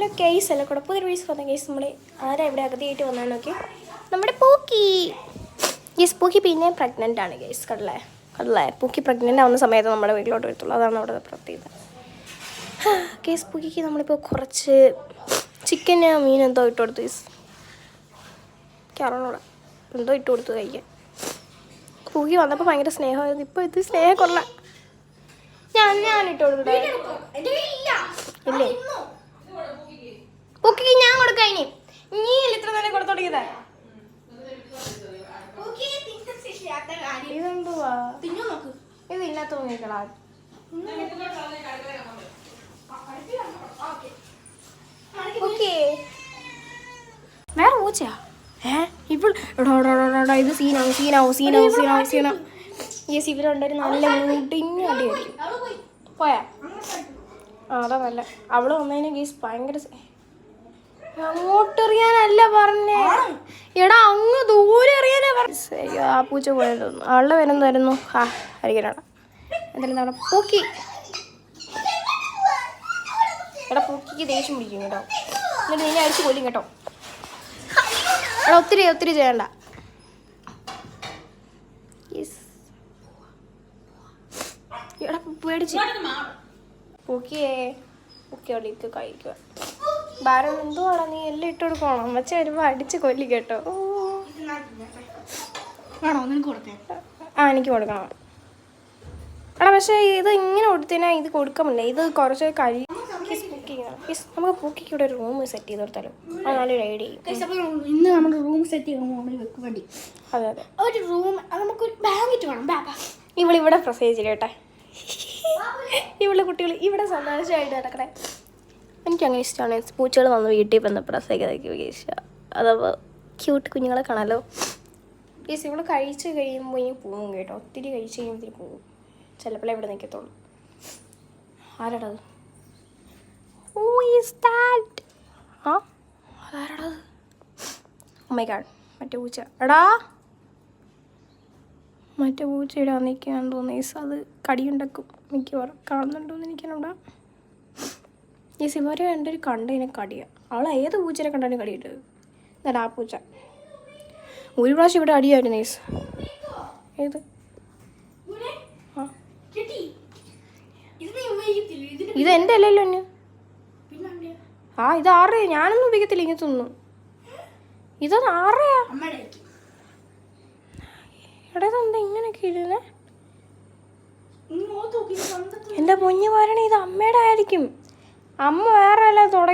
Hello case അല്ല കൂടെ പുതിയൊരു വീസ് വന്ന കേസ് നമ്മൾ ആരാ ഇവിടെ അഗതിയായിട്ട് വന്നാൽ നോക്കി നമ്മുടെ പൂക്കി പൂക്കി പിന്നെ പ്രഗ്നൻ്റ് ആണ് കേസ് കടലേ പൂക്കി പ്രഗ്നൻ്റ് ആവുന്ന സമയത്ത് നമ്മുടെ വീട്ടിലോട്ട് വരത്തുള്ളൂ. അതാണ് അവിടെ പ്രത്യേകത. കേസ് പൂക്കിക്ക് നമ്മളിപ്പോൾ കുറച്ച് ചിക്കന് മീൻ എന്തോ ഇട്ട് കൊടുത്തു കേസ് അറിഞ്ഞൂടാ എന്തോ ഇട്ട് കൊടുത്തു കഴിക്കാൻ. പൂക്കി വന്നപ്പോൾ ഭയങ്കര സ്നേഹമായിരുന്നു. ഇപ്പോൾ ഇത് സ്നേഹം കൊള്ള ഞാൻ ഇട്ട് കൊടുത്തിട്ടേ ഇല്ലേ പൂക്കിക്ക് ഞാൻ കൊടുക്കാം. നീ ഇത്ര നേരം കൊടുത്തു തുടങ്ങിയതാ. ഇതെന്തുവാ ഇത് ഇല്ലാത്ത തോന്നിക്കളാ. വേറെ പൂച്ചയാ ഇത് സീനാവും. യെസ് ഇവരുണ്ടൊരു നല്ല മുടിഞ്ഞ അടിയായിരിക്കും. പോയാ അതാ നല്ല. അവള് വന്നതിന് ഗീസ് ഭയങ്കര അങ്ങോട്ടെറിയാനല്ല പറഞ്ഞേ എടാ അങ്ങ് ദൂരെ എറിയാനാ പറഞ്ഞ. ആ പൂച്ച പോയെന്ന് തോന്നുന്നു. ആളുടെ പേരെന്തായിരുന്നു? ഹരികനാണ്. എന്തായാലും നമ്മുടെ പൂക്കി എടാ പൂക്കിക്ക് ദേഷ്യം പിടിക്കും കേട്ടോ. എന്നിട്ട് നിന്നെ അടിച്ച് കൊല്ലും കേട്ടോ. എടാ ഒത്തിരി ചെയ്യണ്ട. എടാ പേടിച്ച് പൂക്കിയോടേക്ക് കഴിക്കുക. ഭാരം എന്തുവാടാ നീ എല്ലാം ഇട്ട് കൊടുക്കണം. അമ്മച്ച വരുമ്പോൾ അടിച്ച് കൊല്ലി കേട്ടോ. എനിക്ക് കൊടുക്കണം. എടാ പക്ഷേ ഇത് ഇങ്ങനെ കൊടുത്തതിനാ ഇത് കൊടുക്കാമില്ല. ഇത് കുറച്ച് നമുക്ക് പൂക്കിക്ക് ഇവിടെ ഒരു റൂം സെറ്റ് ചെയ്ത് കൊടുത്താലോ? അത് നല്ലൊരു ഐഡിയ. ഇന്ന് നമ്മൾ റൂം സെറ്റ് ചെയ്യുമ്പോൾ അതെ ഒരു റൂം നമുക്കൊരു ബ്ലാങ്കറ്റ് വേണം. ഇവളിവിടെ പ്രസേജ് കേട്ടെ. കുട്ടികൾ ഇവിടെ സന്തോഷമായിട്ട് നടക്കണേ. എനിക്കങ്ങനെ ഇഷ്ടമാണ്. പൂച്ചകൾ വന്ന് വീട്ടിൽ വന്ന് പ്രസേജ് ഇഷ്ടമാണ്. അതപ്പോൾ ക്യൂട്ട് കുഞ്ഞുങ്ങളെ കാണാമല്ലോ. യെസ് ഇവള് കഴിച്ച് കഴിയുമ്പോൾ ഇനി പോവും കേട്ടോ. ഒത്തിരി കഴിച്ച് കഴിയുമ്പോൾ പോവും. ചിലപ്പോൾ ഇവിടെ നിൽക്കത്തുള്ളൂ. ആരാടത്? അതാരടത്? ഓ മൈ ഗോഡ് മറ്റേ പൂച്ച. എടാ മറ്റേ പൂച്ച ഇടാൻ നിൽക്കാൻ തോന്നുന്നു. അത് കടിയുണ്ടാക്കും മിക്കവാറും. കാണുന്നുണ്ടോയെന്ന് എനിക്കറിഞ്ഞൂടാ. ഇവരെ എൻ്റെ ഒരു കണ്ടതിനെ കടിയാണ്. അവൾ ഏത് പൂച്ചനെ കണ്ടാലും കടിയിട്ടത്. എന്നിട്ട് ആ പൂച്ച ഒരു പ്രാവശ്യം ഇവിടെ അടിയായിരുന്നു. ഏത് ഇത് എൻ്റെ അല്ലല്ലോ എന്നെ. ഇത് ആറയാ. ഞാനൊന്നും ഉപയോഗിക്കത്തില്ല ഇങ്ങനെ തിന്നു. ഇതൊന്നും ആറയാ. എടാ ഇതെന്താ ഇങ്ങനെയൊക്കെ ഇരുന്നേ? എൻ്റെ പൊന്നു പറയണേ ഇത് അമ്മയുടെ ആയിരിക്കും. അമ്മ വേറെ എല്ലാം തുടങ്ങി.